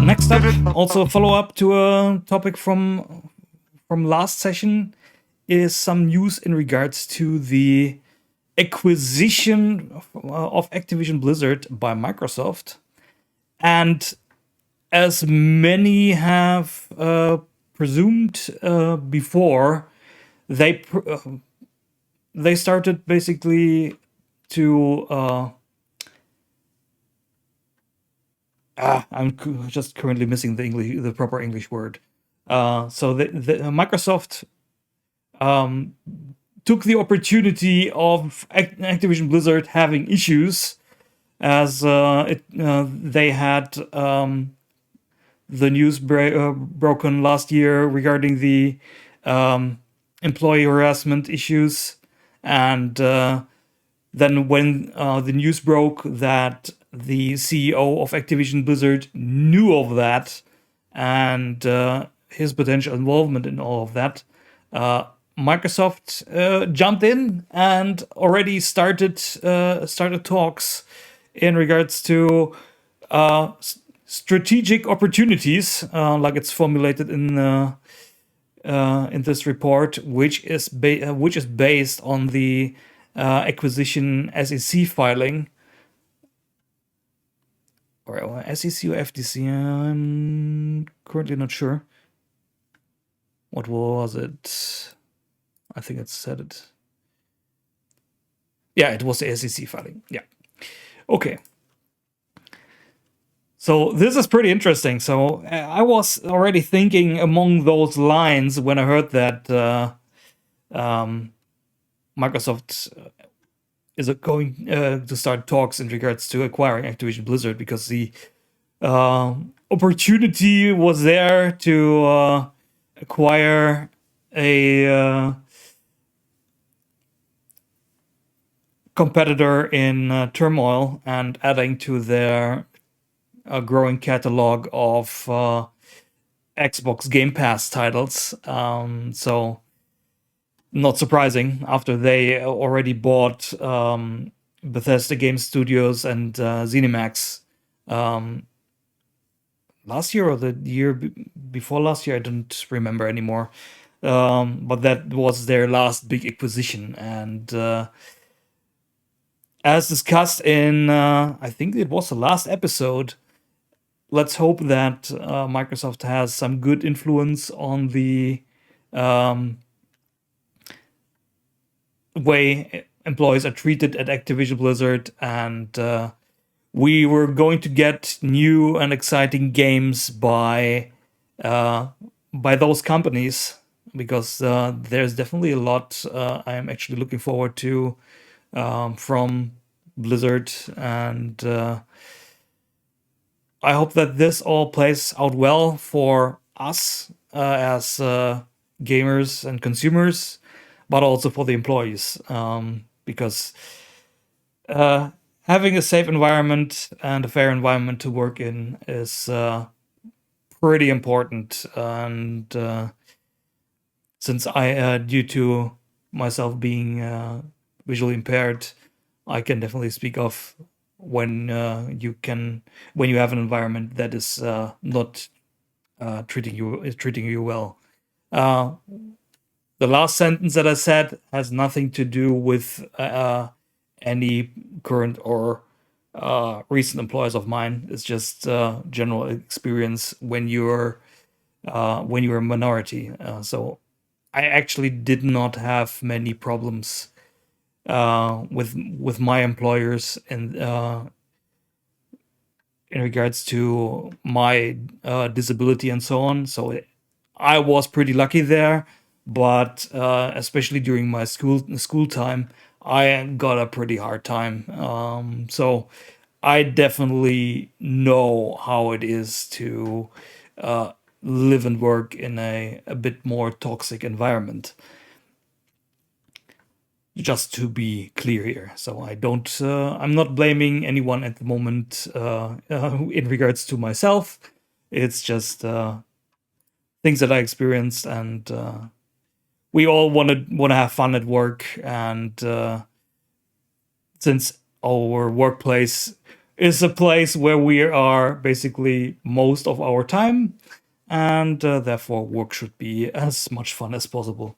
Next up, also a follow-up to a topic from last session, is some news in regards to the acquisition of Activision Blizzard by Microsoft. And as many have presumed before, they started basically to I'm just currently missing the proper English word. So the Microsoft took the opportunity of Activision Blizzard having issues, as they had the news broken last year regarding the employee harassment issues, and then when the news broke that the CEO of Activision Blizzard knew of that and his potential involvement in all of that, Microsoft jumped in and already started talks in regards to strategic opportunities, like it's formulated in this report, which is based on the acquisition SEC filing, or SEC or FTC. I'm currently not sure. What was it? I think it said it. Yeah, it was the SEC filing. Yeah. Okay. So this is pretty interesting. So I was already thinking among those lines when I heard that Microsoft is going to start talks in regards to acquiring Activision Blizzard, because the opportunity was there to acquire a competitor in turmoil and adding to their growing catalog of Xbox Game Pass titles. So not surprising, after they already bought Bethesda Game Studios and ZeniMax last year or the year before last year, I don't remember anymore. But that was their last big acquisition. And as discussed in, I think it was the last episode, let's hope that Microsoft has some good influence on the way employees are treated at Activision Blizzard, and we were going to get new and exciting games by those companies, because there's definitely a lot I am actually looking forward to from Blizzard, and I hope that this all plays out well for us as gamers and consumers, but also for the employees, because having a safe environment and a fair environment to work in is pretty important. And since I, due to myself being visually impaired, I can definitely speak of when you have an environment that is not treating you well. The last sentence that I said has nothing to do with any current or recent employees of mine. It's just general experience when you're a minority. So I actually did not have many problems with my employers in regards to my disability and so on. So I was pretty lucky there, but especially during my school time, I got a pretty hard time. So I definitely know how it is to live and work in a bit more toxic environment. Just to be clear here. So I'm not blaming anyone at the moment in regards to myself. It's just things that I experienced, and we all want to have fun at work, and since our workplace is a place where we are basically most of our time, and therefore work should be as much fun as possible.